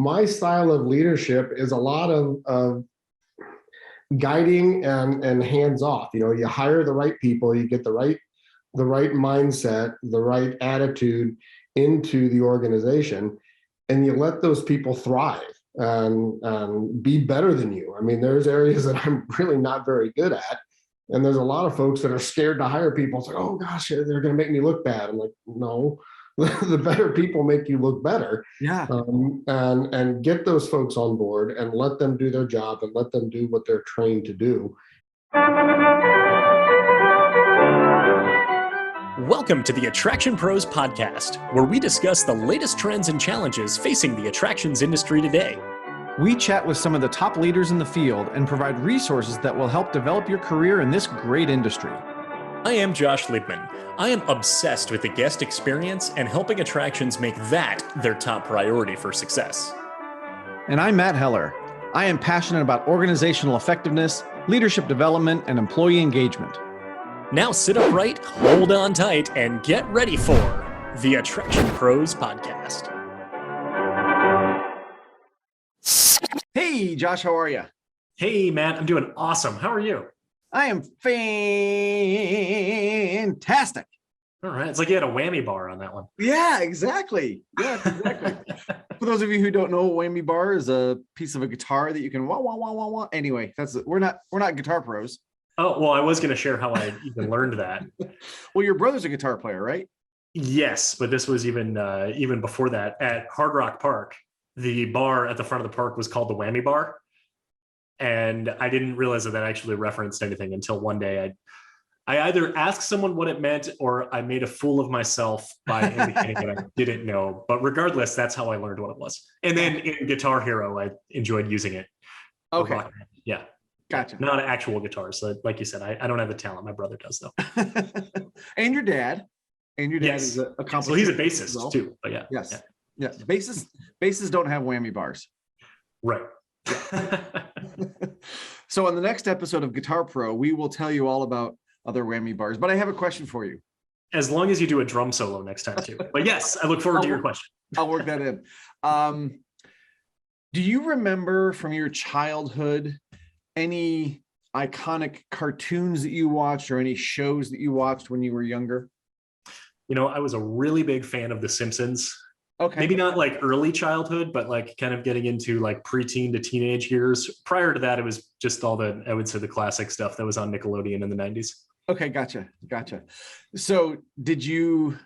my style of leadership is a lot of guiding and hands off. You hire the right people, you get the right mindset, the right attitude into the organization, and you let those people thrive and be better than you. I mean, there's areas that I'm really not very good at. And there's a lot of folks that are scared to hire people. It's like, oh gosh, they're going to make me look bad. I'm like, no, the better people make you look better. Yeah. And get those folks on board and let them do their job and let them do what they're trained to do. Welcome to the Attraction Pros podcast, where we discuss the latest trends and challenges facing the attractions industry today. We chat with some of the top leaders in the field and provide resources that will help develop your career in this great industry. I am Josh Liebman. I am obsessed with the guest experience and helping attractions make that their top priority for success. And I'm Matt Heller. I am passionate about organizational effectiveness, leadership development, and employee engagement. Now sit upright, hold on tight, and get ready for the Attraction Pros podcast. Hey, Josh, how are you? Hey, Matt, I'm doing awesome. How are you? I am fantastic. All right. It's like you had a whammy bar on that one. Yeah, exactly. Yeah, exactly. For those of you who don't know, a whammy bar is a piece of a guitar that you can wah, wah, wah, wah, wah. Anyway, we're not guitar pros. Oh, well, I was going to share how I even learned that. Well, your brother's a guitar player, right? Yes, but this was even before that. At Hard Rock Park, the bar at the front of the park was called the Whammy Bar. And I didn't realize that actually referenced anything until one day I either asked someone what it meant or I made a fool of myself by indicating that I didn't know. But regardless, that's how I learned what it was. And then in Guitar Hero, I enjoyed using it. Okay. Yeah. Gotcha. Not an actual guitar. So like you said, I don't have the talent. My brother does though. And your dad. Yes. Is a so he's a bassist too. But yeah. Yes. Yeah. Yes. Bassists don't have whammy bars. Right. So on the next episode of Guitar Pro, we will tell you all about other whammy bars. But I have a question for you. As long as you do a drum solo next time too. But yes, I look forward to your question. I'll work that in. Do you remember from your childhood any iconic cartoons that you watched or any shows that you watched when you were younger? I was a really big fan of The Simpsons. Okay. Maybe not like early childhood, but like kind of getting into like preteen to teenage years. Prior to that, it was just all the classic stuff that was on Nickelodeon in the 90s. Okay, gotcha. So did you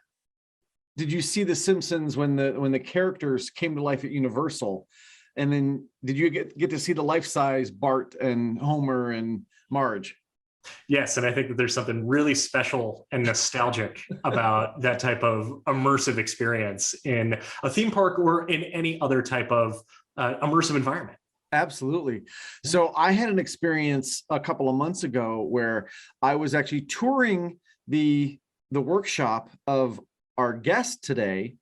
see The Simpsons when the characters came to life at Universal? And then did you get to see the life-size Bart and Homer and Marge? Yes, and I think that there's something really special and nostalgic about that type of immersive experience in a theme park or in any other type of immersive environment. Absolutely. So I had an experience a couple of months ago where I was actually touring the workshop of our guest today,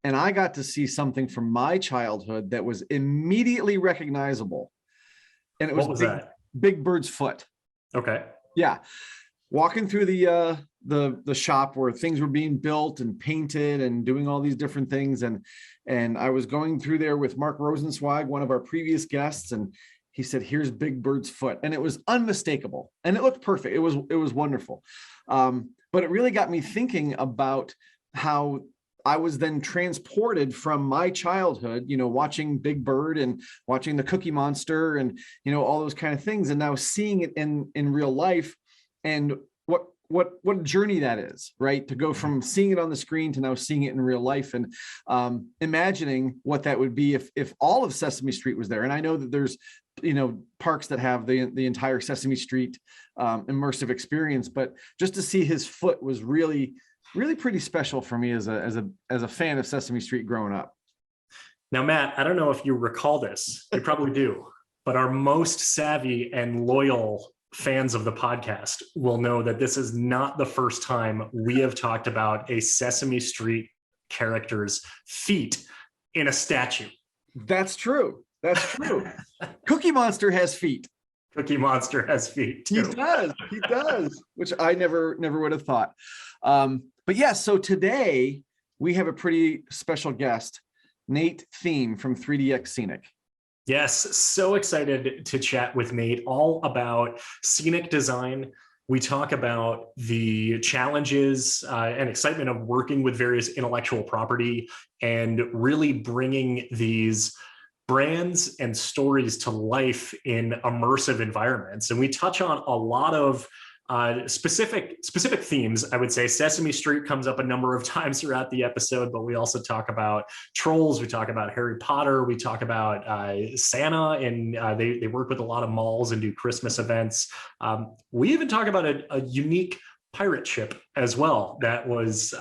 and I got to see something from my childhood that was immediately recognizable. And it was Big Bird's foot. Okay. Yeah. Walking through the shop where things were being built and painted and doing all these different things. And I was going through there with Mark Rosenzweig, one of our previous guests, and he said, "Here's Big Bird's foot." And it was unmistakable. And it looked perfect. It was wonderful. But it really got me thinking about how I was then transported from my childhood, watching Big Bird and watching the Cookie Monster and, all those kind of things. And now seeing it in real life and what journey that is, right? To go from seeing it on the screen to now seeing it in real life and imagining what that would be if all of Sesame Street was there. And I know that there's, parks that have the entire Sesame Street immersive experience, but just to see his foot was really pretty special for me as a fan of Sesame Street growing up. Now, Matt, I don't know if you recall this. You probably do, but our most savvy and loyal fans of the podcast will know that this is not the first time we have talked about a Sesame Street character's feet in a statue. That's true. Cookie Monster has feet. Cookie Monster has feet too. He does, which I never would have thought. But yeah, so today we have a pretty special guest. Nate Thieme from 3DX Scenic. Yes, so excited to chat with Nate all about scenic design. We talk about the challenges and excitement of working with various intellectual property and really bringing these brands and stories to life in immersive environments. And we touch on a lot of specific themes. I would say Sesame Street comes up a number of times throughout the episode, but we also talk about trolls. We talk about Harry Potter. We talk about Santa, and they work with a lot of malls and do Christmas events. We even talk about a unique pirate ship as well. That was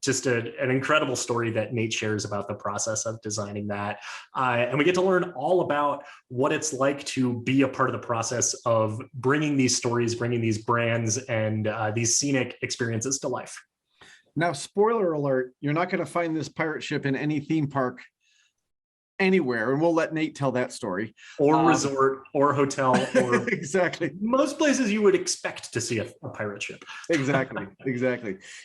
just an incredible story that Nate shares about the process of designing that. And we get to learn all about what it's like to be a part of the process of bringing these stories, bringing these brands and these scenic experiences to life. Now, spoiler alert, you're not going to find this pirate ship in any theme park anywhere, and we'll let Nate tell that story. Or resort or hotel or exactly. Most places you would expect to see a pirate ship. Exactly.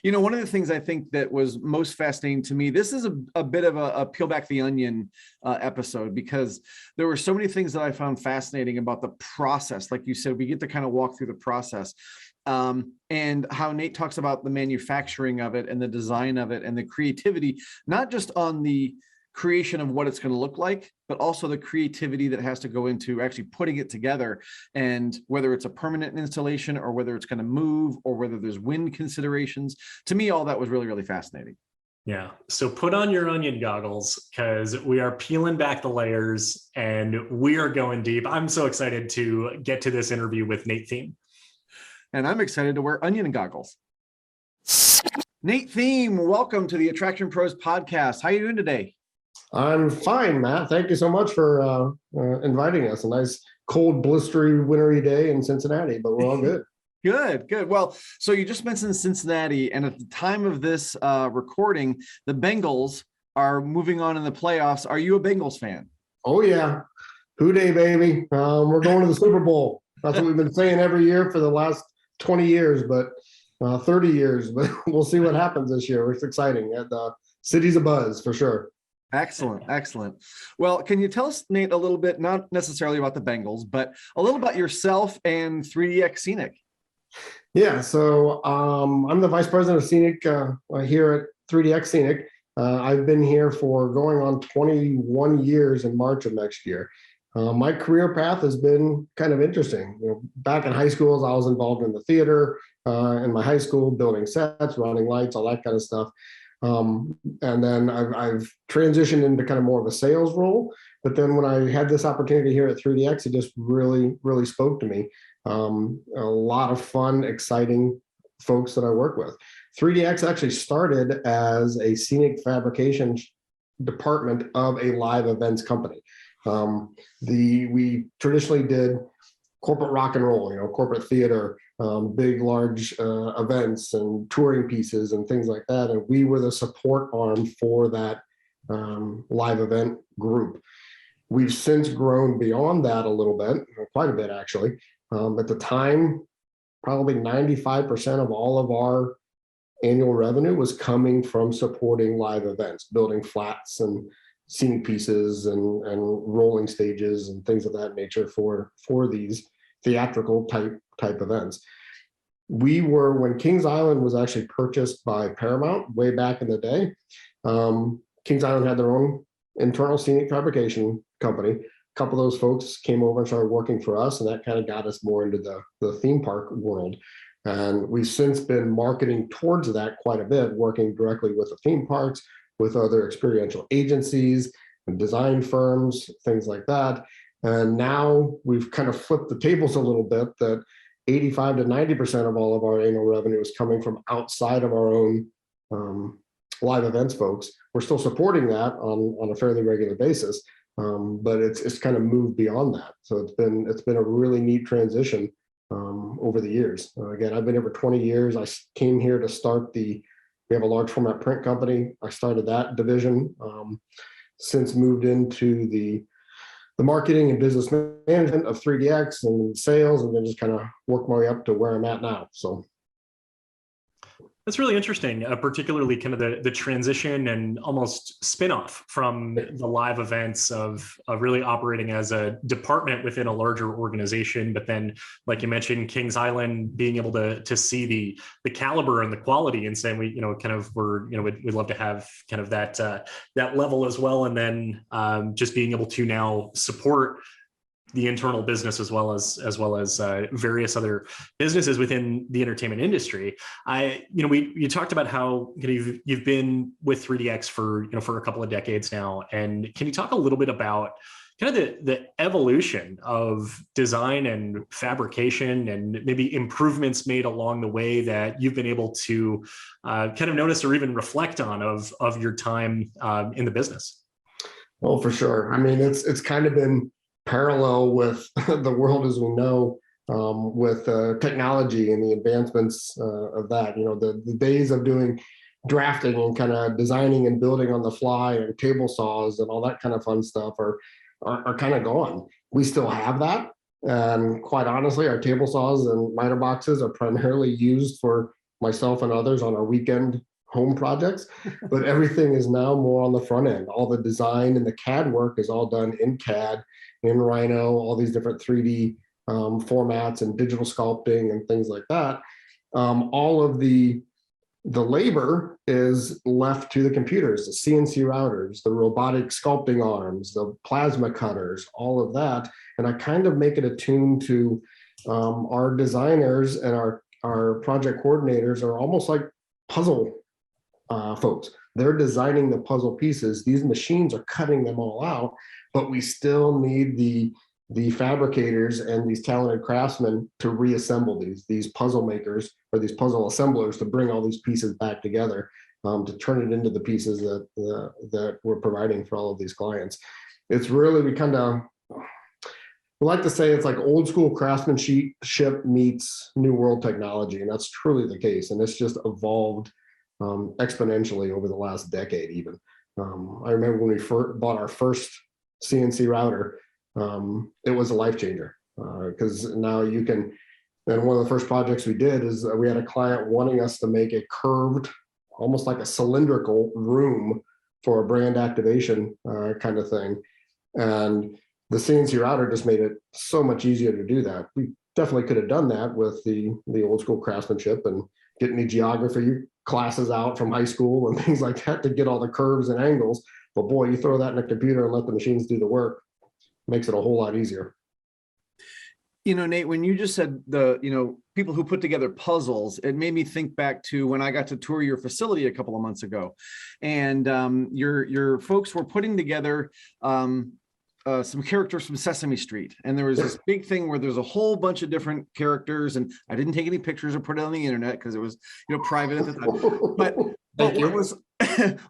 You know, one of the things I think that was most fascinating to me, this is a bit of a peel back the onion episode, because there were so many things that I found fascinating about the process. Like you said, we get to kind of walk through the process. And how Nate talks about the manufacturing of it and the design of it and the creativity, not just on the creation of what it's going to look like, but also the creativity that has to go into actually putting it together. And whether it's a permanent installation or whether it's going to move or whether there's wind considerations, to me, all that was really, really fascinating. Yeah. So put on your onion goggles, because we are peeling back the layers and we are going deep. I'm so excited to get to this interview with Nate Thieme. And I'm excited to wear onion goggles. Nate Thieme, welcome to the Attraction Pros podcast. How are you doing today? I'm fine, Matt. Thank you so much for inviting us. A nice, cold, blistery, wintry day in Cincinnati, but we're all good. Good. Well, so you just mentioned Cincinnati, and at the time of this recording, the Bengals are moving on in the playoffs. Are you a Bengals fan? Oh, yeah. Hoo day, baby. We're going to the Super Bowl. That's what we've been saying every year for the last 20 years, but 30 years. But we'll see what happens this year. It's exciting. The city's abuzz for sure. Excellent. Well, can you tell us, Nate, a little bit, not necessarily about the Bengals, but a little about yourself and 3DX Scenic? Yeah, so I'm the vice president of Scenic here at 3DX Scenic. I've been here for going on 21 years in March of next year. My career path has been kind of interesting. You know, back in high school, I was involved in the theater in my high school, building sets, running lights, all that kind of stuff. And then I've transitioned into kind of more of a sales role. But then when I had this opportunity here at 3DX, it just really, really spoke to me. A lot of fun, exciting folks that I work with. 3DX actually started as a scenic fabrication department of a live events company. We traditionally did corporate rock and roll, corporate theater, big, large events and touring pieces and things like that. And we were the support arm for that live event group. We've since grown beyond that a little bit, quite a bit actually. At the time, probably 95% of all of our annual revenue was coming from supporting live events, building flats and scenic pieces and rolling stages and things of that nature for these theatrical type events. We were, when Kings Island was actually purchased by Paramount way back in the day, Kings Island had their own internal scenic fabrication company. A couple of those folks came over and started working for us, and that kind of got us more into the theme park world. And we've since been marketing towards that quite a bit, working directly with the theme parks, with other experiential agencies and design firms, things like that. And now we've kind of flipped the tables a little bit, that 85 to 90% of all of our annual revenue is coming from outside of our own live events folks. We're still supporting that on a fairly regular basis, but it's kind of moved beyond that. So it's been a really neat transition over the years. Again, I've been here for 20 years. I came here to start we have a large format print company. I started that division, since moved into the marketing and business management of 3DX and sales, and then just kind of worked my way up to where I'm at now. So. That's really interesting, particularly kind of the transition and almost spin-off from the live events of really operating as a department within a larger organization. But then, like you mentioned, Kings Island, being able to see the caliber and the quality and saying, we'd love to have kind of that level as well. And then just being able to now support the internal business as well as various other businesses within the entertainment industry. You talked about how you've been with 3DX for a couple of decades now, and can you talk a little bit about kind of the evolution of design and fabrication and maybe improvements made along the way that you've been able to kind of notice or even reflect on of your time in the business? Well, for sure. I mean, it's kind of been parallel with the world as we know, with technology and the advancements of that. The days of doing drafting and kind of designing and building on the fly and table saws and all that kind of fun stuff are kind of gone. We still have that, and quite honestly, our table saws and miter boxes are primarily used for myself and others on our weekend home projects, but everything is now more on the front end. All the design and the CAD work is all done in CAD, in Rhino, all these different 3D formats and digital sculpting and things like that. All of the labor is left to the computers, the CNC routers, the robotic sculpting arms, the plasma cutters, all of that. And I kind of make it attuned to our designers, and our project coordinators are almost like puzzle folks. They're designing the puzzle pieces. These machines are cutting them all out, but we still need the fabricators and these talented craftsmen to reassemble these puzzle makers or these puzzle assemblers to bring all these pieces back together, to turn it into the pieces that we're providing for all of these clients. It's really, we like to say it's like old school craftsmanship meets new world technology, and that's truly the case. And it's just evolved exponentially over the last decade even. I remember when we bought our first CNC router, it was a life changer, because now you can, and one of the first projects we did is we had a client wanting us to make a curved, almost like a cylindrical room for a brand activation kind of thing. And the CNC router just made it so much easier to do that. We definitely could have done that with the old school craftsmanship and getting the geography classes out from high school and things like that to get all the curves and angles. But boy, you throw that in a computer and let the machines do the work, makes it a whole lot easier. Nate, when you just said people who put together puzzles, it made me think back to when I got to tour your facility a couple of months ago, and your folks were putting together some characters from Sesame Street, and there was this big thing where there's a whole bunch of different characters, and I didn't take any pictures or put it on the internet because it was private at the time. But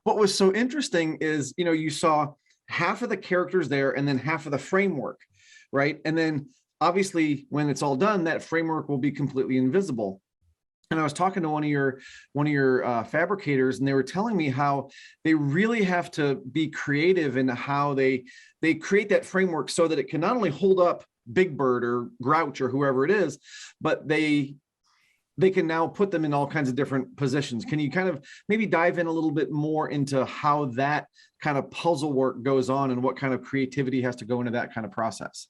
what was so interesting is you saw half of the characters there and then half of the framework, right? And then obviously when it's all done, that framework will be completely invisible. And I was talking to one of your fabricators, and they were telling me how they really have to be creative in how they create that framework so that it can not only hold up Big Bird or Grouch or whoever it is, but they can now put them in all kinds of different positions. Can you kind of maybe dive in a little bit more into how that kind of puzzle work goes on and what kind of creativity has to go into that kind of process?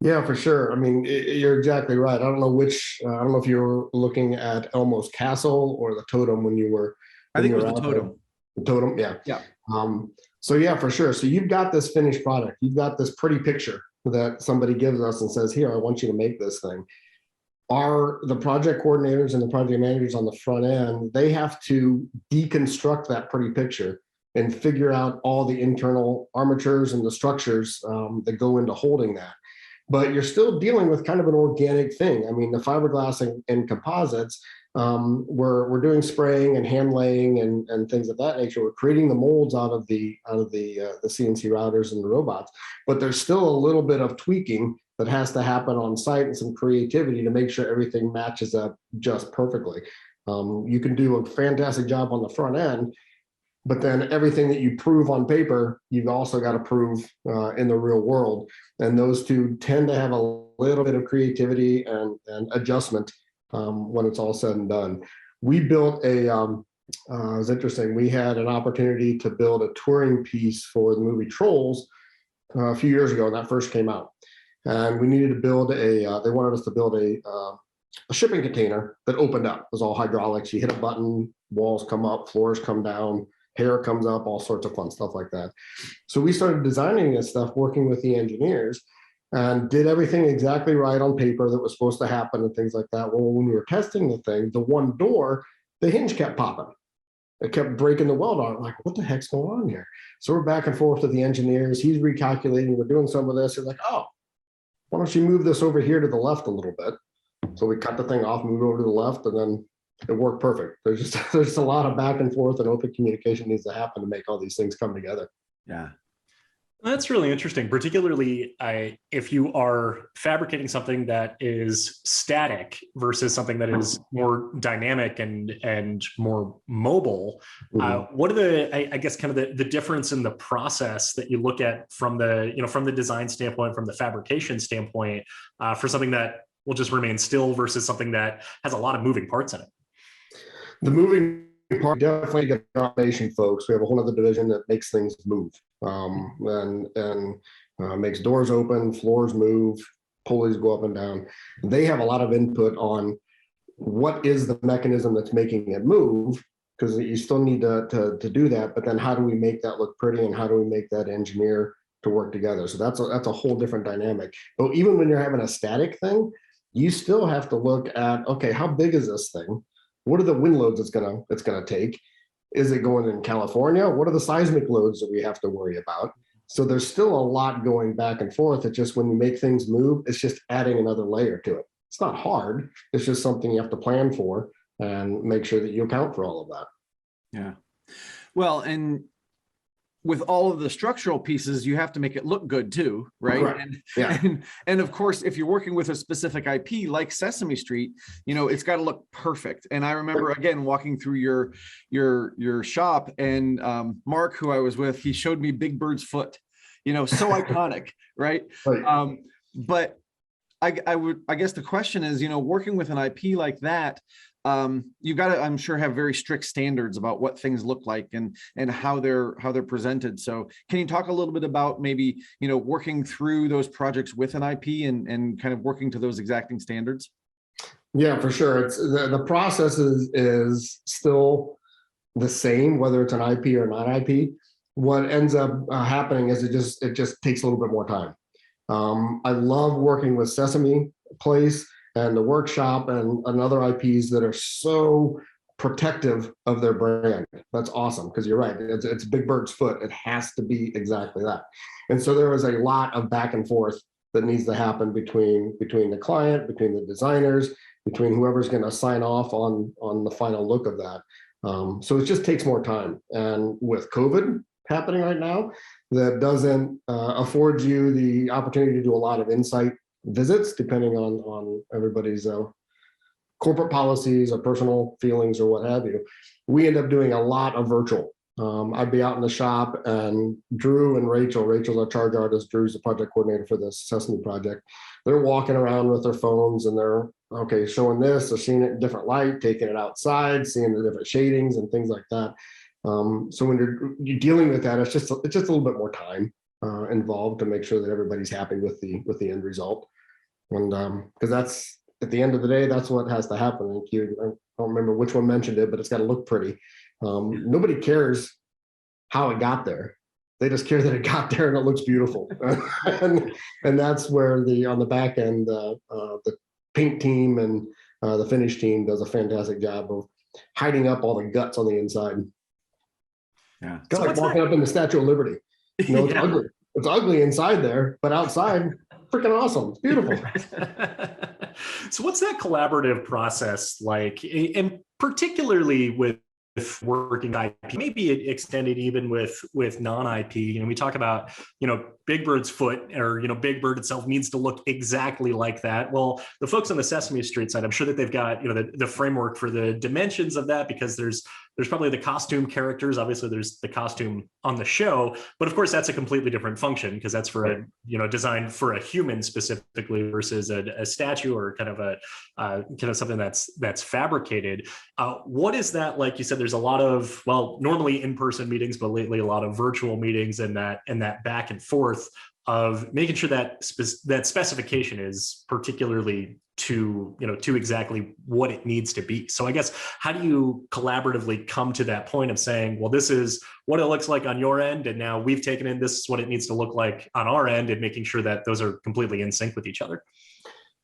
Yeah, for sure. I mean, you're exactly right. I don't know if you were looking at Elmo's Castle or the Totem when you were. I think it was the Totem. The Totem, yeah. Yeah. So yeah, for sure. So you've got this finished product. You've got this pretty picture that somebody gives us and says, here, I want you to make this thing. The project coordinators and the project managers on the front end, they have to deconstruct that pretty picture and figure out all the internal armatures and the structures that go into holding that. But you're still dealing with kind of an organic thing. I mean, the fiberglass and composites, we're doing spraying and hand laying and things of that nature. We're creating the molds out of the CNC routers and the robots, but there's still a little bit of tweaking that has to happen on site and some creativity to make sure everything matches up just perfectly. You can do a fantastic job on the front end, but then everything that you prove on paper, you've also got to prove in the real world. And those two tend to have a little bit of creativity and adjustment when it's all said and done. we built it was interesting. We had an opportunity to build a touring piece for the movie Trolls a few years ago when that first came out. And we needed to build they wanted us to build a shipping container that opened up. It was all hydraulics. You hit a button, walls come up, floors come down, hair comes up, all sorts of fun stuff like that. So we started designing this stuff, working with the engineers, and did everything exactly right on paper that was supposed to happen and things like that. Well, when we were testing the thing, the one door, the hinge kept popping. It kept breaking the weld on. I'm like, what the heck's going on here? So we're back and forth with the engineers. He's recalculating. We're doing some of this. He's like, oh, why don't you move this over here to the left a little bit? So we cut the thing off, moved over to the left, and then it worked perfect. There's just a lot of back and forth and open communication needs to happen to make all these things come together. Yeah. That's really interesting, particularly if you are fabricating something that is static versus something that is more dynamic and more mobile. What are the, I guess, kind of the difference in the process that you look at from the design standpoint, from the fabrication standpoint, for something that will just remain still versus something that has a lot of moving parts in it? The moving part, definitely get automation folks. We have a whole other division that makes things move. Makes doors open, floors move, pulleys go up and down. They have a lot of input on what is the mechanism that's making it move, because you still need to do that. But then how do we make that look pretty, and how do we make that engineer to work together? So that's a whole different dynamic. But even when you're having a static thing, you still have to look at, okay, how big is this thing? What are the wind loads it's gonna take? Is it going in California? What are the seismic loads that we have to worry about? So there's still a lot going back and forth. It's just when you make things move, it's just adding another layer to it. It's not hard. It's just something you have to plan for and make sure that you account for all of that. Yeah. Well, and with all of the structural pieces, you have to make it look good too, right? And of course, if you're working with a specific IP like Sesame Street, it's got to look perfect. And I remember again walking through your shop, and Mark, who I was with, he showed me Big Bird's foot, so iconic, right? But I guess the question is, working with an IP like that, you've got to, I'm sure, have very strict standards about what things look like and how they're presented. So can you talk a little bit about maybe, working through those projects with an IP and kind of working to those exacting standards? Yeah, for sure. It's the process is still the same, whether it's an IP or not IP. What ends up happening is it just takes a little bit more time. I love working with Sesame Place and the workshop and other IPs that are so protective of their brand. That's awesome, because you're right. It's Big Bird's foot. It has to be exactly that. And so there is a lot of back and forth that needs to happen between the client, between the designers, between whoever's going to sign off on the final look of that. So it just takes more time. And with COVID happening right now, that doesn't afford you the opportunity to do a lot of insight visits, depending on everybody's corporate policies or personal feelings or what have you. We end up doing a lot of virtual. I'd be out in the shop, and Drew and Rachel's our charge artist, Drew's the project coordinator for this Sesame project. They're walking around with their phones, and they're showing this, they're seeing it in different light, taking it outside, seeing the different shadings and things like that. So when you're dealing with that, it's just a little bit more time involved to make sure that everybody's happy with the end result. And because that's, at the end of the day, that's what has to happen. I don't remember which one mentioned it, but it's got to look pretty. Nobody cares how it got there. They just care that it got there and it looks beautiful. and that's where on the back end, the paint team and the finish team does a fantastic job of hiding up all the guts on the inside. Yeah, it's like walking up in the Statue of Liberty. It's ugly. It's ugly inside there, but outside, freaking awesome. It's beautiful. So what's that collaborative process like, and particularly with working IP, maybe it extended even with non-IP? We talk about, Big Bird's foot, or, Big Bird itself needs to look exactly like that. Well, the folks on the Sesame Street side, I'm sure that they've got, the framework for the dimensions of that, because there's there's probably the costume characters. Obviously, there's the costume on the show, but of course, that's a completely different function because that's for a designed for a human specifically versus a statue or kind of something that's fabricated. What is that like? You said there's a lot of normally in-person meetings, but lately a lot of virtual meetings and that back and forth of making sure that that specification is particularly to exactly what it needs to be. So I guess, how do you collaboratively come to that point of saying, well, this is what it looks like on your end, and now we've taken in this is what it needs to look like on our end, and making sure that those are completely in sync with each other?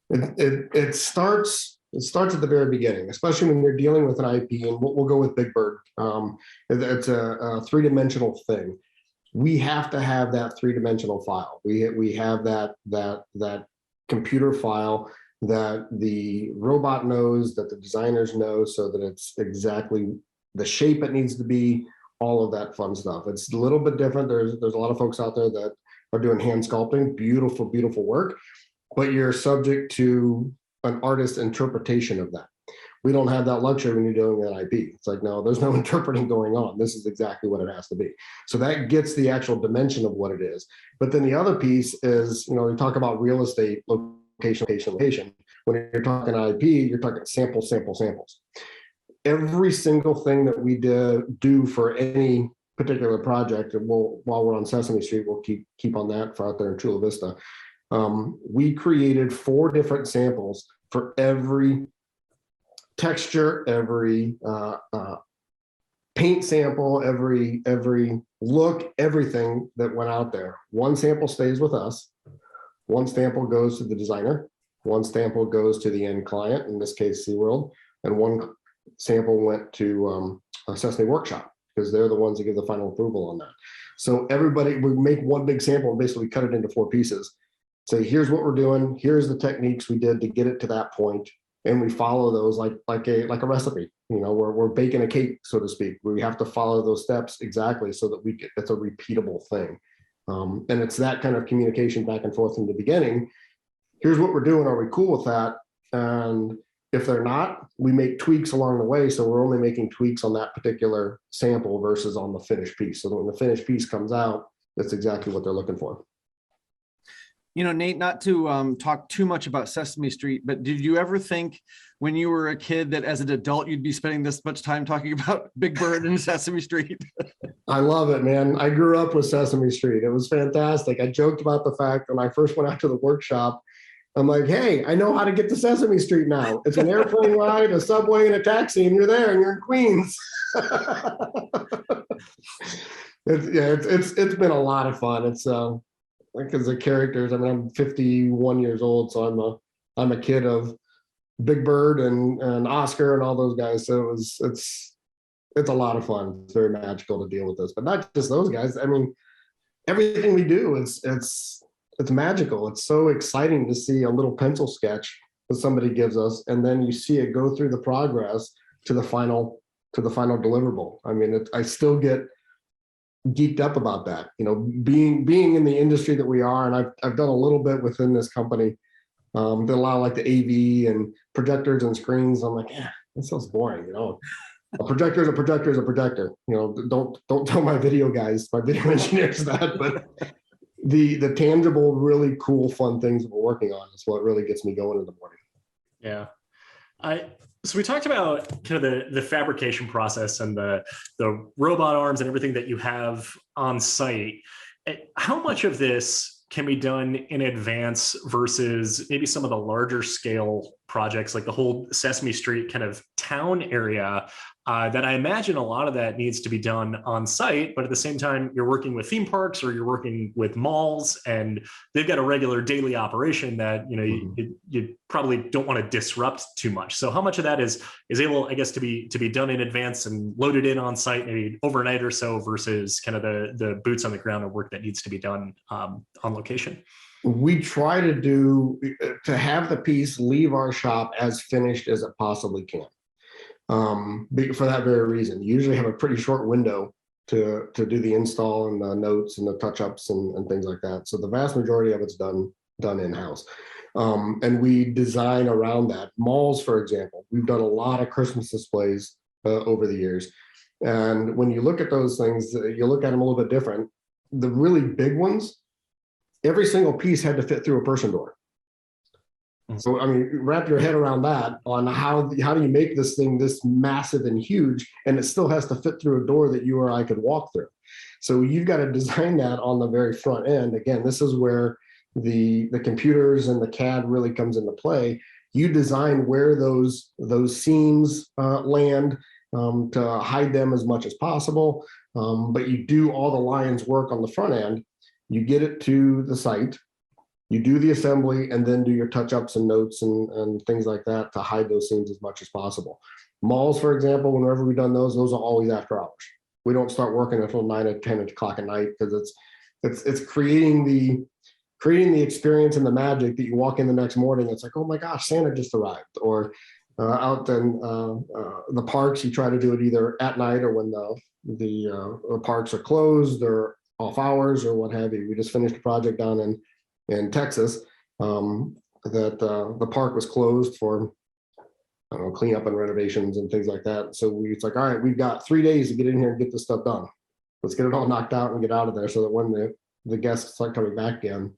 It starts at the very beginning, especially when you're dealing with an IP, and we'll go with Big Bird. It's a three-dimensional thing. We have to have that three-dimensional file. We have that computer file that the robot knows, that the designers know, so that it's exactly the shape it needs to be, all of that fun stuff. It's a little bit different. There's a lot of folks out there that are doing hand sculpting, beautiful, beautiful work, but you're subject to an artist's interpretation of that. We don't have that luxury when you're doing that IP. It's like, no, there's no interpreting going on. This is exactly what it has to be. So that gets the actual dimension of what it is. But then the other piece is, we talk about real estate, location. When you're talking IP, you're talking samples. Every single thing that we do for any particular project, and while we're on Sesame Street, we'll keep on that for out there in Chula Vista. We created 4 different samples for every texture, every paint sample, every look, everything that went out there. One sample stays with us. One sample goes to the designer. One sample goes to the end client, in this case, SeaWorld, and one sample went to a Sesame Workshop, because they're the ones that give the final approval on that. So everybody, we make one big sample and basically cut it into 4 pieces. Say, here's what we're doing. Here's the techniques we did to get it to that point. And we follow those like a recipe. We're baking a cake, so to speak. We have to follow those steps exactly so that it's a repeatable thing. And it's that kind of communication back and forth in the beginning. Here's what we're doing. Are we cool with that? And if they're not, we make tweaks along the way. So we're only making tweaks on that particular sample versus on the finished piece. So when the finished piece comes out, that's exactly what they're looking for. Nate, not to talk too much about Sesame Street, but did you ever think when you were a kid that as an adult you'd be spending this much time talking about Big Bird and Sesame Street? I love it, man. I grew up with Sesame Street. It was fantastic. I joked about the fact when I first went out to the workshop, I'm like, hey, I know how to get to Sesame Street now. It's an airplane ride, a subway, and a taxi, and you're there, and you're in Queens. It's been a lot of fun. It's because the characters. I mean, I'm 51 years old, so I'm a kid of Big Bird and Oscar and all those guys. So it's a lot of fun. It's very magical to deal with this, but not just those guys. I mean, everything we do it's magical. It's so exciting to see a little pencil sketch that somebody gives us, and then you see it go through the progress to the final deliverable. I mean, I still get geeked up about that, being in the industry that we are. And I've done a little bit within this company, did a lot of like the AV and projectors and screens. I'm like, yeah, that sounds boring. A projector is a projector is a projector. Don't tell my video engineers that, but the tangible, really cool, fun things that we're working on is what really gets me going in the morning. Yeah. So we talked about kind of the fabrication process and the robot arms and everything that you have on site. How much of this can be done in advance versus maybe some of the larger scale projects, like the whole Sesame Street kind of town area, that I imagine a lot of that needs to be done on site, but at the same time, you're working with theme parks or you're working with malls, and they've got a regular daily operation that you probably don't want to disrupt too much. So how much of that is able, I guess, to be done in advance and loaded in on site maybe overnight or so versus kind of the boots on the ground of work that needs to be done on location? We try to have the piece leave our shop as finished as it possibly can. For that very reason. You usually have a pretty short window to do the install and the notes and the touch-ups and things like that. So the vast majority of it's done in-house. And we design around that. Malls, for example, we've done a lot of Christmas displays over the years. And when you look at those things, you look at them a little bit different. The really big ones, every single piece had to fit through a person door. So, I mean, wrap your head around that on how do you make this thing this massive and huge, and it still has to fit through a door that you or I could walk through. So you've got to design that on the very front end. Again, this is where the computers and the CAD really comes into play. You design where those seams land to hide them as much as possible, but you do all the lines work on the front end. You get it to the site. You do the assembly and then do your touch-ups and notes and things like that to hide those seams as much as possible. Malls, for example, whenever we've done those are always after hours. We don't start working until 9 or 10 o'clock at night, because it's creating the experience and the magic that you walk in the next morning. It's like, oh my gosh, Santa just arrived. Or out in the parks, you try to do it either at night or when the parks are closed or off hours or what have you. We just finished a project down in Texas that the park was closed for cleanup and renovations and things like that. So it's like, all right, we've got 3 days to get in here and get this stuff done. Let's get it all knocked out and get out of there, so that when the guests start coming back again,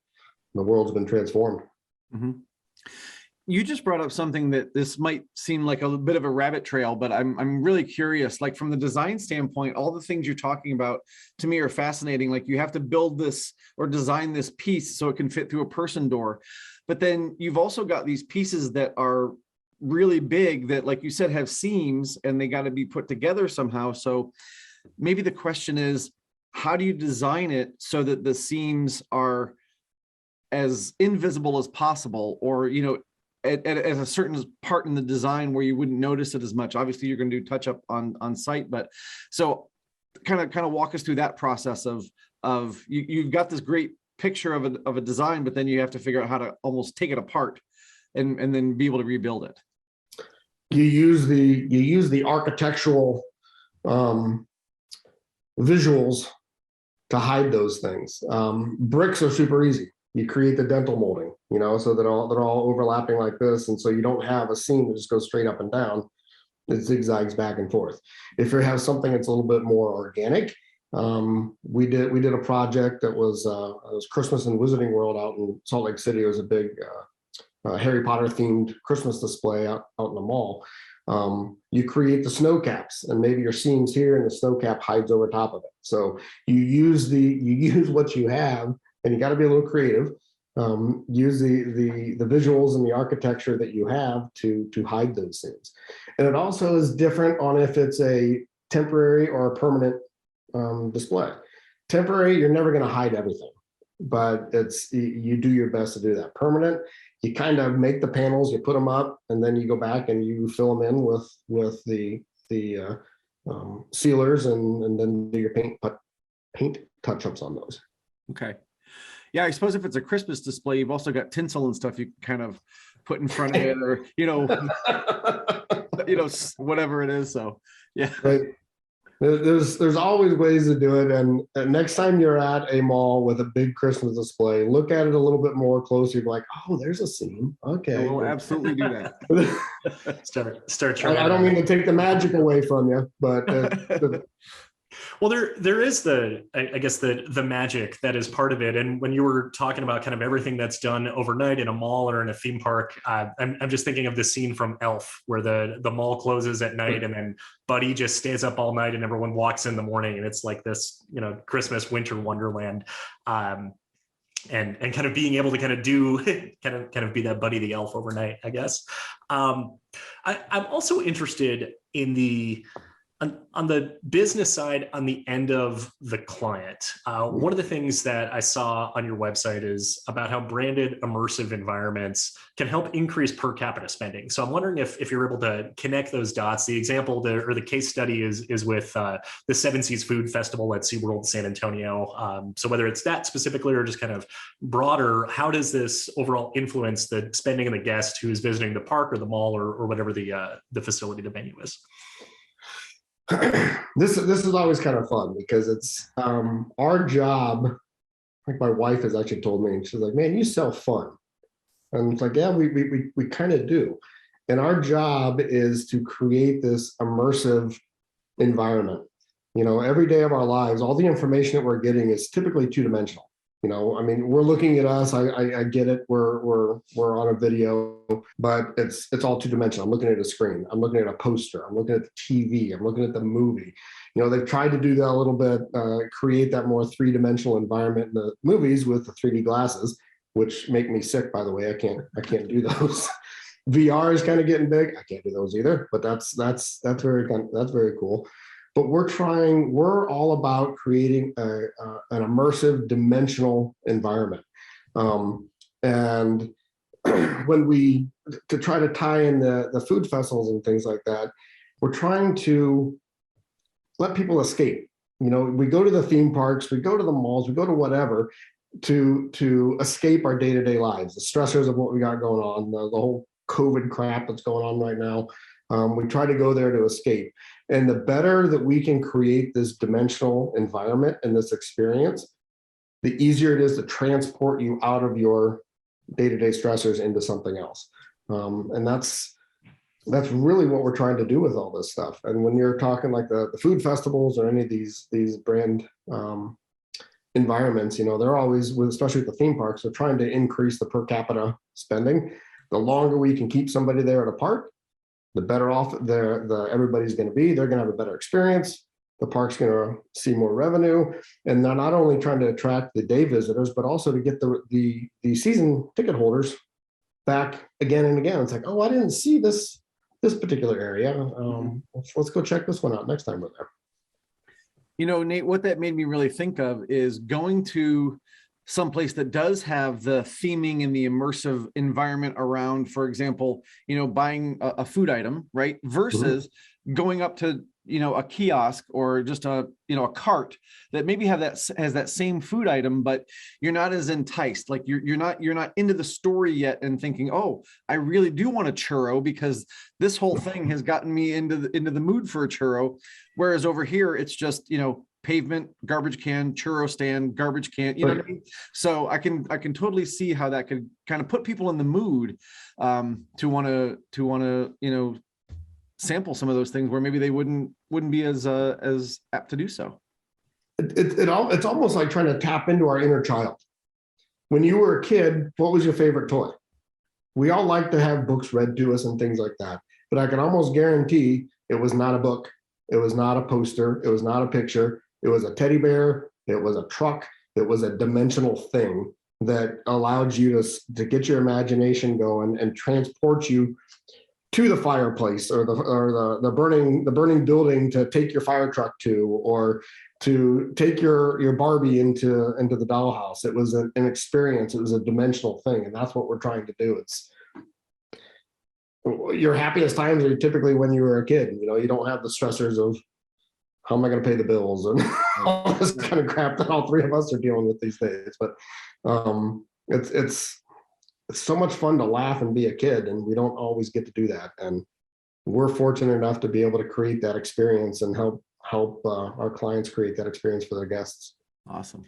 the world's been transformed. Mm-hmm. You just brought up something that this might seem like a bit of a rabbit trail, but I'm really curious. Like, from the design standpoint, all the things you're talking about to me are fascinating. Like, you have to build this or design this piece so it can fit through a person door. But then you've also got these pieces that are really big that, like you said, have seams, and they got to be put together somehow. So maybe the question is, how do you design it so that the seams are as invisible as possible, or, at a certain part in the design where you wouldn't notice it as much? Obviously, you're going to do touch up on site, but so kind of walk us through that process of you've got this great picture of a design, but then you have to figure out how to almost take it apart and then be able to rebuild it. You use the architectural visuals to hide those things. Bricks are super easy. You create the dental molding, so they're all overlapping like this, and so you don't have a seam that just goes straight up and down. It zigzags back and forth. If you have something that's a little bit more organic, we did a project that was Christmas in Wizarding World out in Salt Lake City. It was a big Harry Potter themed Christmas display out in the mall. You create the snow caps, and maybe your seams here, and the snow cap hides over top of it. So you use what you have. And you got to be a little creative. Use the visuals and the architecture that you have to hide those things. And it also is different on if it's a temporary or a permanent display. Temporary, you're never going to hide everything, but you do your best to do that. Permanent, you kind of make the panels, you put them up, and then you go back and you fill them in with the sealers, and then do your paint touch-ups on those. Okay. Yeah, I suppose if it's a Christmas display, you've also got tinsel and stuff you can kind of put in front of it, or whatever it is. So yeah, right. There's always ways to do it. And next time you're at a mall with a big Christmas display, look at it a little bit more closely. Be like, oh, there's a seam. Okay, we'll absolutely do that. Start. I don't mean to take the magic away from you, but. Well, there is I guess the magic that is part of it. And when you were talking about kind of everything that's done overnight in a mall or in a theme park, I'm just thinking of the scene from Elf, where the mall closes at night and then Buddy just stays up all night and everyone walks in the morning, and it's like this, Christmas winter wonderland. And kind of being able to kind of do kind of be that Buddy the elf overnight, I guess. I'm also interested in on the business side, on the end of the client. One of the things that I saw on your website is about how branded immersive environments can help increase per capita spending. So I'm wondering if you're able to connect those dots. The example or the case study is with the Seven Seas Food Festival at SeaWorld San Antonio. So whether it's that specifically or just kind of broader, how does this overall influence the spending of the guest who's visiting the park or the mall or whatever the facility, the venue is? This is always kind of fun, because it's our job. Like, my wife has actually told me, and she's like, man, you sell fun. And it's like, yeah, we kind of do. And our job is to create this immersive environment. You know, every day of our lives, all the information that we're getting is typically two-dimensional. You know, I mean, we're looking at us. I get it. We're on a video, but it's all two-dimensional. I'm looking at a screen. I'm looking at a poster. I'm looking at the TV. I'm looking at the movie. You know, they've tried to do that a little bit, create that more three-dimensional environment in the movies with the 3D glasses, which make me sick, by the way. I can't do those. VR is kind of getting big. I can't do those either, but that's very cool. But we're all about creating an immersive dimensional environment. And when to try to tie in the food festivals and things like that, we're trying to let people escape. You know, we go to the theme parks, we go to the malls, we go to whatever to escape our day-to-day lives, the stressors of what we got going on, the whole COVID crap that's going on right now. We try to go there to escape. And the better that we can create this dimensional environment and this experience, the easier it is to transport you out of your day-to-day stressors into something else. And that's really what we're trying to do with all this stuff. And when you're talking like the food festivals or any of these brand environments, you know, they're always, especially with the theme parks, they're trying to increase the per capita spending. The longer we can keep somebody there at a park, the better off everybody's going to be. They're going to have a better experience. The park's going to see more revenue, and they're not only trying to attract the day visitors, but also to get the season ticket holders back again and again. It's like, oh, I didn't see this particular area. Let's go check this one out next time we're there. You know, Nate, what that made me really think of is going to someplace that does have the theming and the immersive environment around, for example, you know, buying a food item, right? Versus going up to, you know, a kiosk or just a cart that maybe has that same food item, but you're not as enticed. Like you're not into the story yet and thinking, oh, I really do want a churro because this whole thing has gotten me into the mood for a churro. Whereas over here, it's just, you know, pavement, garbage can, churro stand, garbage can, you know what I mean? So I can totally see how that could kind of put people in the mood to want to, you know, sample some of those things where maybe they wouldn't be as apt to do so. It's almost like trying to tap into our inner child. When you were a kid, what was your favorite toy? We all like to have books read to us and things like that, but I can almost guarantee it was not a book. It was not a poster. It was not a picture. It was a teddy bear. It was a truck. It was a dimensional thing that allowed you to get your imagination going and transport you to the fireplace or the burning building to take your fire truck to, or to take your Barbie into the dollhouse. It was an experience. It was a dimensional thing, and that's what we're trying to do. It's your happiest times are typically when you were a kid. You know, you don't have the stressors of how am I going to pay the bills and all this kind of crap that all three of us are dealing with these days. But it's so much fun to laugh and be a kid, and we don't always get to do that. And we're fortunate enough to be able to create that experience and help our clients create that experience for their guests. Awesome.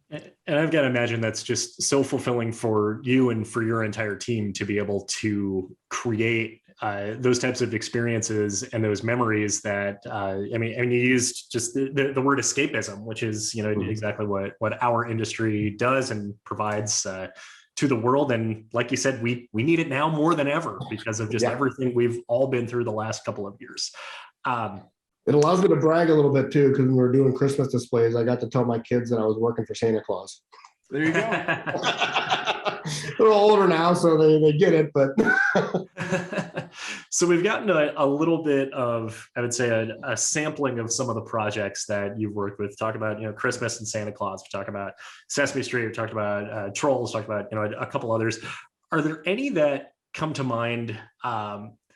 And I've got to imagine that's just so fulfilling for you and for your entire team to be able to create those types of experiences and those memories that, I mean, you used just the word escapism, which is, you know, exactly what our industry does and provides to the world. And like you said, we need it now more than ever because of just everything we've all been through the last couple of years. It allows me to brag a little bit too, because when we were doing Christmas displays, I got to tell my kids that I was working for Santa Claus. There you go. They're all older now, so they get it. But so we've gotten a little bit of, I would say, a sampling of some of the projects that you've worked with. Talk about, you know, Christmas and Santa Claus. We talked about Sesame Street. We talked about Trolls. Talked about, you know, a couple others. Are there any that come to mind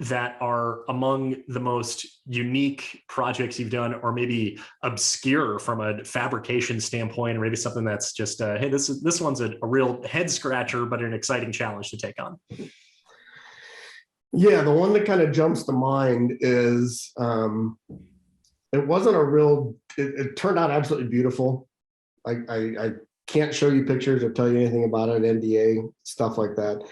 that are among the most unique projects you've done, or maybe obscure from a fabrication standpoint, or maybe something that's just, hey, this one's a real head scratcher, but an exciting challenge to take on? Yeah, the one that kind of jumps to mind is it wasn't a real, it turned out absolutely beautiful. I can't show you pictures or tell you anything about it, NDA, stuff like that.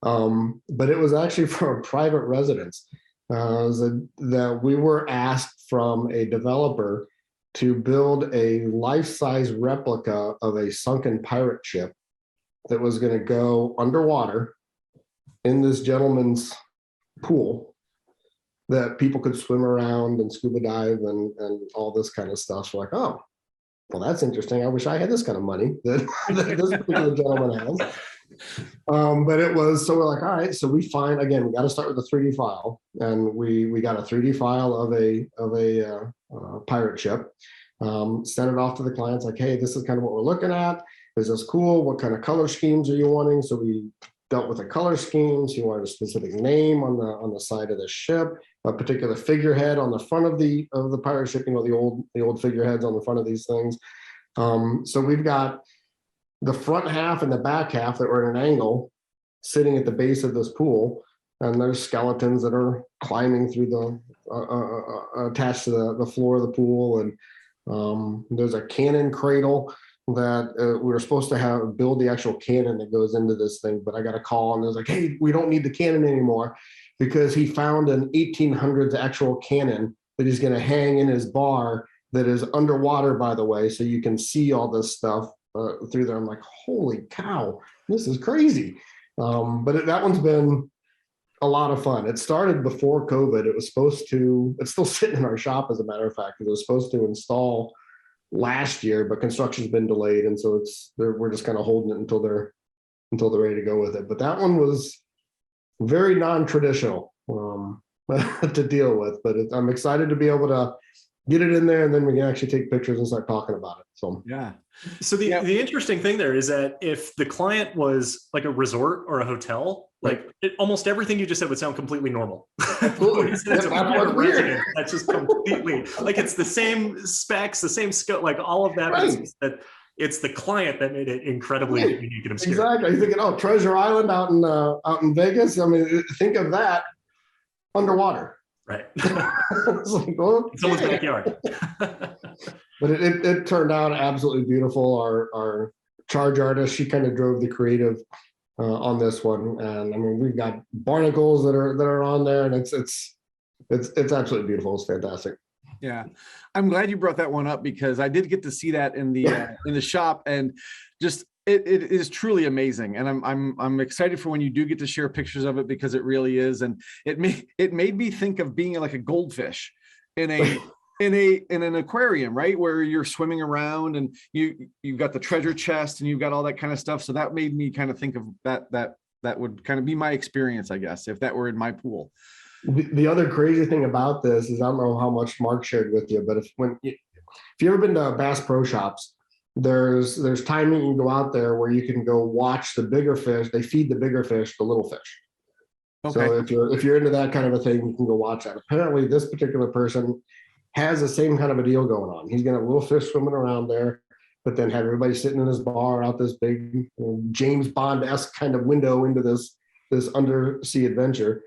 But it was actually for a private residence that we were asked from a developer to build a life-size replica of a sunken pirate ship that was going to go underwater in this gentleman's pool that people could swim around and scuba dive and all this kind of stuff. So like, oh, well, that's interesting. I wish I had this kind of money that, that this particular gentleman has. But it was, so we're like, all right, so we find, again, we got to start with a 3D file, and we got a 3D file of a pirate ship, sent it off to the clients like, hey, this is kind of what we're looking at. Is this cool? What kind of color schemes are you wanting? So we dealt with the color schemes. He wanted a specific name on the side of the ship, a particular figurehead on the front of the pirate ship, you know, the old figureheads on the front of these things. So we've got the front half and the back half that were at an angle sitting at the base of this pool, and there's skeletons that are climbing through the attached to the floor of the pool, and there's a cannon cradle that we were supposed to build the actual cannon that goes into this thing, but I got a call and it was like, hey, we don't need the cannon anymore, because he found an 1800s actual cannon that he's going to hang in his bar that is underwater, by the way, so you can see all this stuff through there. I'm like, holy cow, this is crazy. But that one's been a lot of fun. It started before COVID. It was supposed to, it's still sitting in our shop, as a matter of fact, because it was supposed to install last year, but construction's been delayed, and so we're just kind of holding it until they're ready to go with it. But that one was very non-traditional to deal with, but I'm excited to be able to get it in there, and then we can actually take pictures and start talking about it. So yeah. So the interesting thing there is that if the client was like a resort or a hotel, like almost everything you just said would sound completely normal. It's a private residence, that's just completely like, it's the same specs, the same scope, like all of that. Right. That it's the client that made it incredibly unique and obscure. Exactly. You're thinking, oh, Treasure Island out in Vegas. I mean, think of that underwater. Right. It's like, okay. It's someone's backyard. But it turned out absolutely beautiful. Our charge artist, she kind of drove the creative on this one, and I mean, we've got barnacles that are on there, and it's absolutely beautiful. It's fantastic. Yeah, I'm glad you brought that one up, because I did get to see that in the shop, and just it is truly amazing. And I'm excited for when you do get to share pictures of it, because it really is. And it made me think of being like a goldfish in an aquarium, right, where you're swimming around and you've got the treasure chest and you've got all that kind of stuff. So that made me kind of think of that would kind of be my experience, I guess, if that were in my pool. The other crazy thing about this is, I don't know how much Mark shared with you, but if you ever been to Bass Pro Shops, there's time you can go out there where you can go watch the bigger fish. They feed the bigger fish the little fish. Okay. So if you're into that kind of a thing, you can go watch that. Apparently, this particular person has the same kind of a deal going on. He's gonna have little fish swimming around there, but then have everybody sitting in his bar out this big James Bond-esque kind of window into this undersea adventure.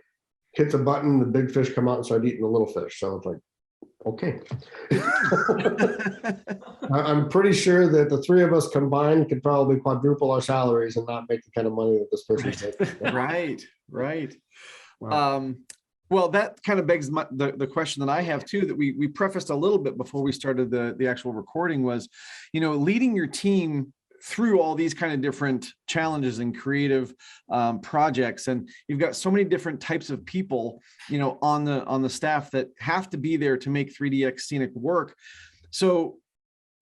Hits a button, the big fish come out and start eating the little fish. So it's like, okay. I'm pretty sure that the three of us combined could probably quadruple our salaries and not make the kind of money that this person's making. Right. Wow. Well, that kind of begs the question that I have too, that we prefaced a little bit before we started the actual recording, was, leading your team through all these kind of different challenges and creative projects. And you've got so many different types of people, on the staff that have to be there to make 3DX Scenic work. So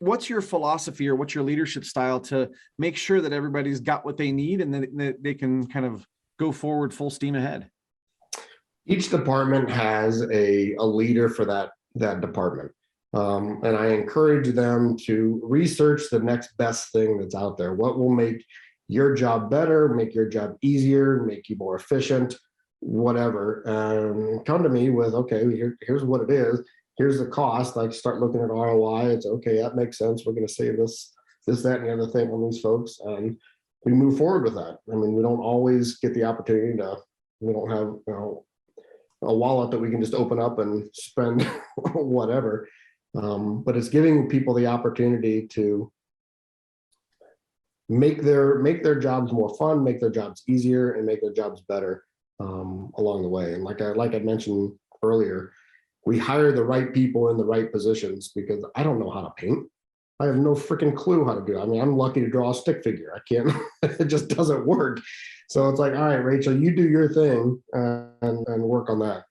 what's your philosophy, or what's your leadership style to make sure that everybody's got what they need and then they can kind of go forward full steam ahead? Each department has a leader for that department. And I encourage them to research the next best thing that's out there. What will make your job better, make your job easier, make you more efficient, whatever. Come to me with, okay, here's what it is. Here's the cost. I start looking at ROI. It's okay, that makes sense. We're going to save this, that, and the other thing on these folks. And we move forward with that. I mean, we don't always get the opportunity we don't have, a wallet that we can just open up and spend whatever. But it's giving people the opportunity to make their jobs more fun, make their jobs easier, and make their jobs better along the way. And like I mentioned earlier, we hire the right people in the right positions, because I don't know how to paint. I have no freaking clue how to do it. I mean, I'm lucky to draw a stick figure. I can't, it just doesn't work. So it's like, all right, Rachel, you do your thing and work on that.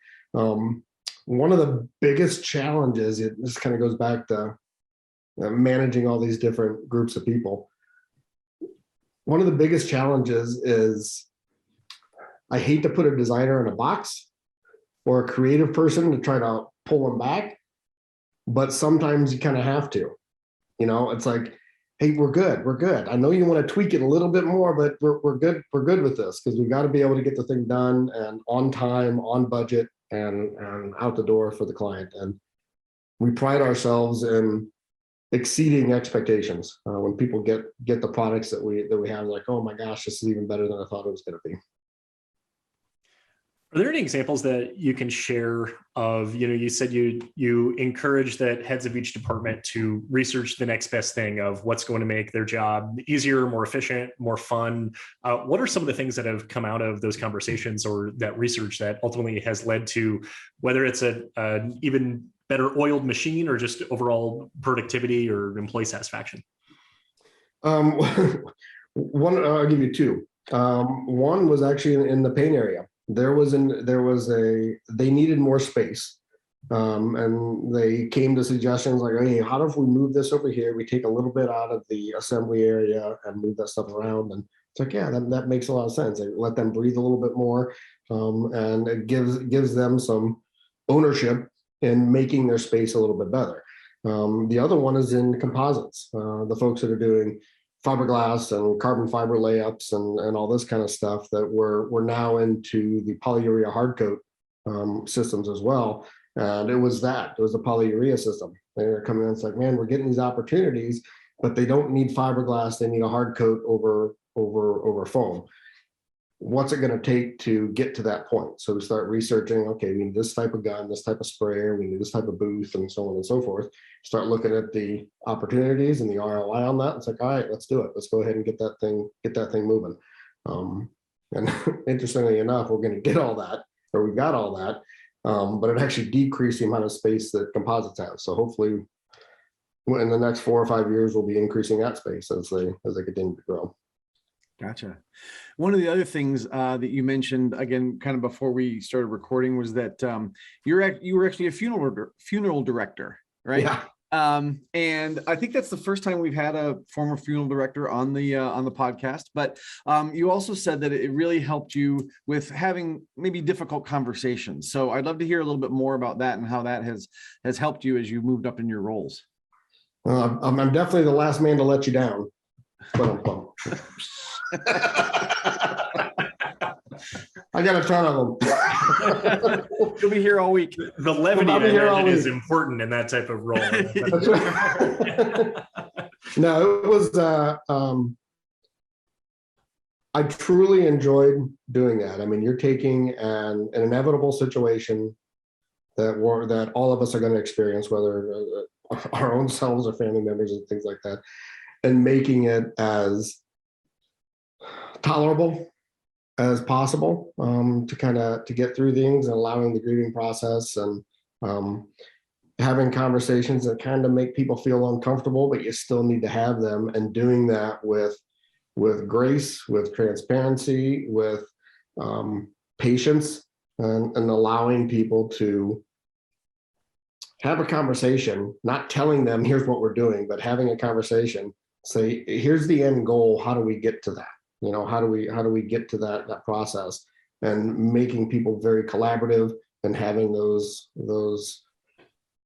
One of the biggest challenges, this kind of goes back to managing all these different groups of people. One of the biggest challenges is, I hate to put a designer in a box or a creative person to try to pull them back, but sometimes you kind of have to. You know, it's like, hey, we're good. I know you want to tweak it a little bit more, but we're good with this, because we've got to be able to get the thing done and on time, on budget, and out the door for the client. And we pride ourselves in exceeding expectations. When people get the products that we have, like, oh my gosh, this is even better than I thought it was going to be. Are there any examples that you can share of, you said you encourage that heads of each department to research the next best thing of what's going to make their job easier, more efficient, more fun. What are some of the things that have come out of those conversations or that research that ultimately has led to, whether it's an even better oiled machine or just overall productivity or employee satisfaction? One, I'll give you two. One was actually in the paint area. They needed more space. And they came to suggestions like, hey, how if we move this over here? We take a little bit out of the assembly area and move that stuff around. And it's like, yeah, that makes a lot of sense. Let them breathe a little bit more. And it gives them some ownership in making their space a little bit better. The other one is in composites. The folks that are doing fiberglass and carbon fiber layups and all this kind of stuff, that we're now into the polyurea hard coat systems as well. And it was the polyurea system. They were coming in, it's like, man, we're getting these opportunities, but they don't need fiberglass. They need a hard coat over foam. What's it going to take to get to that point? So we start researching, okay, we need this type of gun, this type of sprayer, we need this type of booth, and so on and so forth. Start looking at the opportunities and the ROI on that. It's like, all right, let's do it. Let's go ahead and get that thing moving. And interestingly enough, we're going to get all that, or we got all that, but it actually decreased the amount of space that composites have. So hopefully in the next 4 or 5 years, we'll be increasing that space as they continue to grow. Gotcha. One of the other things that you mentioned, again, kind of before we started recording, was that you were actually a funeral director, right? Yeah. And I think that's the first time we've had a former funeral director on the podcast. But you also said that it really helped you with having maybe difficult conversations. So I'd love to hear a little bit more about that and how that has helped you as you moved up in your roles. I'm definitely the last man to let you down. I got a ton of them. You'll be here all week. The levity is important in that type of role. That's right. No, it was. I truly enjoyed doing that. I mean, you're taking an inevitable situation that all of us are going to experience, whether our own selves or family members and things like that, and making it as tolerable as possible to get through things, and allowing the grieving process, and having conversations that kind of make people feel uncomfortable, but you still need to have them, and doing that with grace, with transparency, with patience, and allowing people to have a conversation, not telling them here's what we're doing, but having a conversation, say, here's the end goal. How do we get to that? You know, how do we get to that process, and making people very collaborative and having those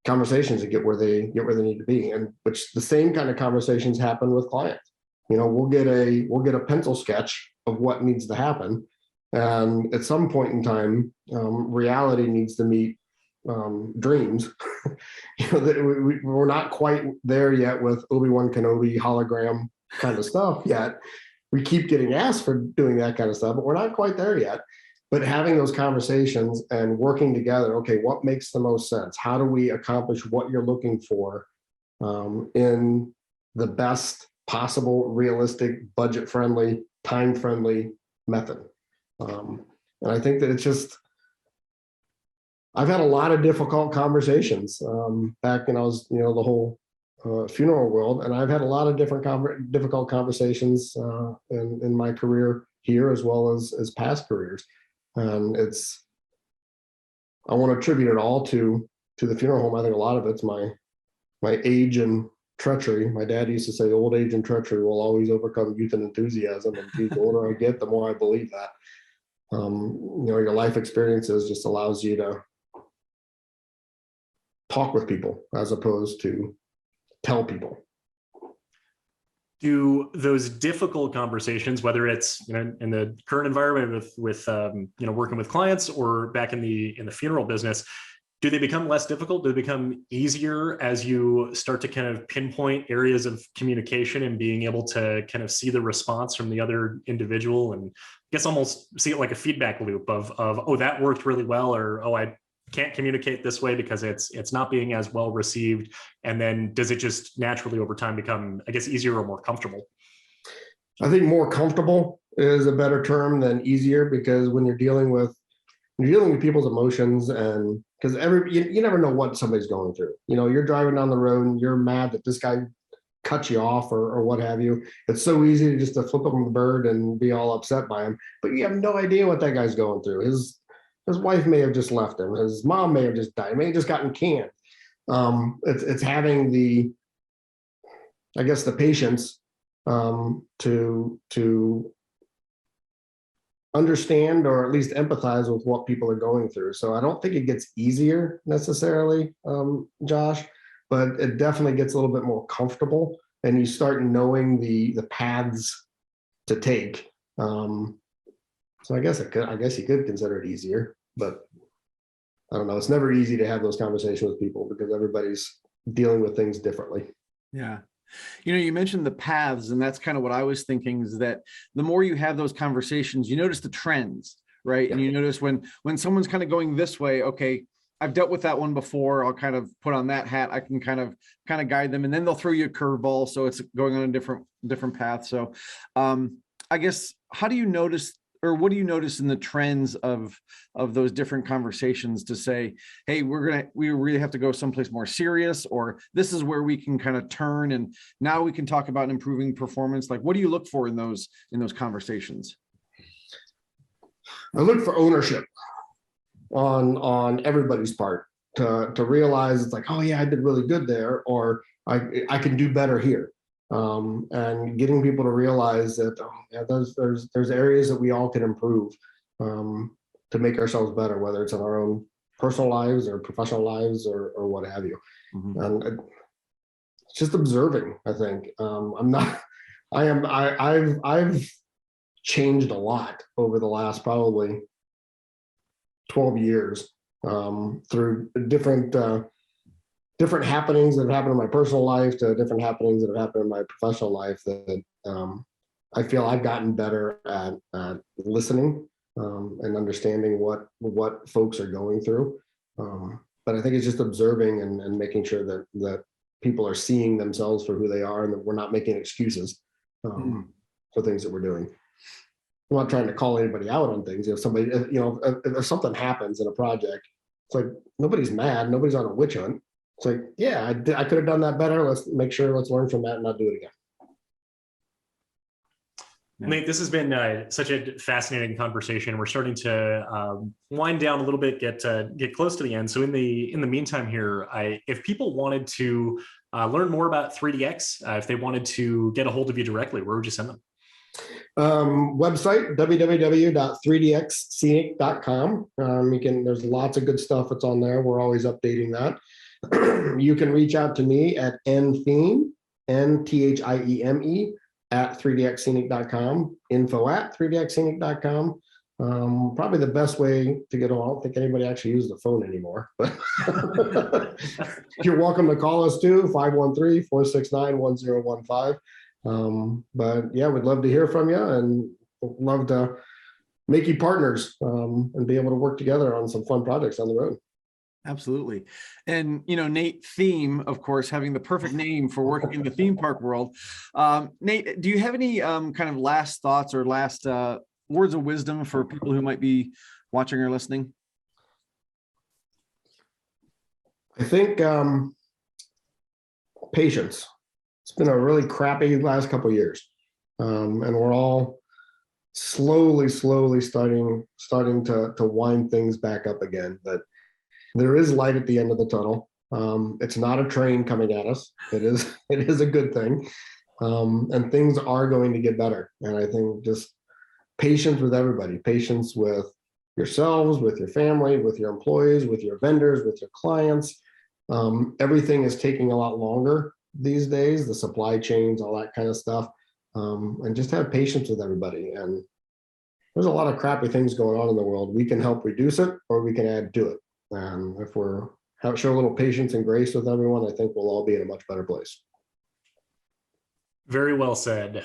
conversations to get where they need to be. And which the same kind of conversations happen with clients. You know, we'll get a pencil sketch of what needs to happen. And at some point in time, reality needs to meet dreams. You know, we're not quite there yet with Obi-Wan Kenobi hologram kind of stuff yet. We keep getting asked for doing that kind of stuff, but we're not quite there yet. But having those conversations and working together, okay, what makes the most sense? How do we accomplish what you're looking for in the best possible, realistic, budget-friendly, time-friendly method? And I think that it's just, I've had a lot of difficult conversations back when I was, the whole funeral world, and I've had a lot of different difficult conversations in my career here as well as past careers. And I want to attribute it all to the funeral home. I think a lot of it's my age and treachery. My dad used to say, "Old age and treachery will always overcome youth and enthusiasm." And the older I get, the more I believe that. Your life experiences just allows you to talk with people as opposed to tell people. Do those difficult conversations, whether it's in the current environment with working with clients or back in the funeral business, do they become less difficult? Do they become easier as you start to kind of pinpoint areas of communication and being able to kind of see the response from the other individual, and I guess almost see it like a feedback loop of oh, that worked really well, or oh, I can't communicate this way because it's not being as well received? And then does it just naturally over time become, I guess, easier or more comfortable? I think more comfortable is a better term than easier, because when you're dealing with people's emotions, and because you never know what somebody's going through. You're driving down the road and you're mad that this guy cut you off or what have you. It's so easy to flip him the bird and be all upset by him, but you have no idea what that guy's going through. His wife may have just left him. His mom may have just died. He may have just gotten canned. It's having the patience to understand or at least empathize with what people are going through. So I don't think it gets easier necessarily, Josh, but it definitely gets a little bit more comfortable, and you start knowing the paths to take. So I guess you could consider it easier, but I don't know. It's never easy to have those conversations with people because everybody's dealing with things differently. Yeah. You mentioned the paths, and that's kind of what I was thinking, is that the more you have those conversations, you notice the trends, right? Yeah. And you notice when someone's kind of going this way, okay, I've dealt with that one before, I'll kind of put on that hat, I can kind of guide them, and then they'll throw you a curveball. So it's going on a different path. So I guess, how do you notice, or what do you notice in the trends of those different conversations to say, hey, we really have to go someplace more serious, or this is where we can kind of turn and now we can talk about improving performance? Like, what do you look for in those conversations? I look for ownership on everybody's part to realize it's like, oh yeah, I did really good there, or I can do better here. And getting people to realize that there's areas that we all can improve to make ourselves better, whether it's in our own personal lives or professional lives or what have you. Mm-hmm. And it's just observing. I think I've changed a lot over the last probably 12 years through different happenings that have happened in my personal life to different happenings that have happened in my professional life, that I feel I've gotten better at listening and understanding what folks are going through. But I think it's just observing and making sure that people are seeing themselves for who they are, and that we're not making excuses for things that we're doing. I'm not trying to call anybody out on things. If if something happens in a project, it's like, nobody's mad, nobody's on a witch hunt. It's like, yeah, I could have done that better. Let's learn from that and not do it again. Nate, this has been such a fascinating conversation. We're starting to wind down a little bit, get close to the end. So in the meantime here, if people wanted to learn more about 3DX, if they wanted to get a hold of you directly, where would you send them? Website, www.3dxscenic.com. There's lots of good stuff that's on there. We're always updating that. You can reach out to me at Thieme, Thieme, at 3dxscenic.com, info@3dxscenic.com. Probably the best way to get on. I don't think anybody actually uses the phone anymore, but you're welcome to call us too, 513-469-1015. But yeah, we'd love to hear from you, and love to make you partners and be able to work together on some fun projects on the road. Absolutely. And, Nate, Thieme, of course, having the perfect name for working in the theme park world. Nate, do you have any kind of last thoughts or last words of wisdom for people who might be watching or listening? I think patience. It's been a really crappy last couple of years, and we're all slowly starting to wind things back up again. But there is light at the end of the tunnel. It's not a train coming at us. It is a good thing, and things are going to get better. And I think just patience with everybody, patience with yourselves, with your family, with your employees, with your vendors, with your clients. Everything is taking a lot longer these days, the supply chains, all that kind of stuff. And just have patience with everybody. And there's a lot of crappy things going on in the world. We can help reduce it, or we can add to it. And if we're show a little patience and grace with everyone, I think we'll all be in a much better place. Very well said.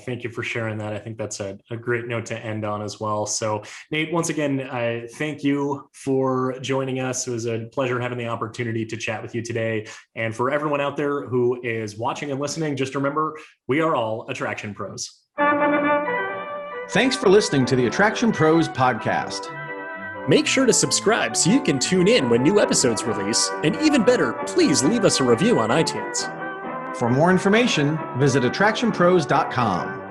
Thank you for sharing that. I think that's a great note to end on as well. So Nate, once again, I thank you for joining us. It was a pleasure having the opportunity to chat with you today. And for everyone out there who is watching and listening, just remember, we are all attraction pros. Thanks for listening to the Attraction Pros podcast. Make sure to subscribe so you can tune in when new episodes release. And even better, please leave us a review on iTunes. For more information, visit attractionpros.com.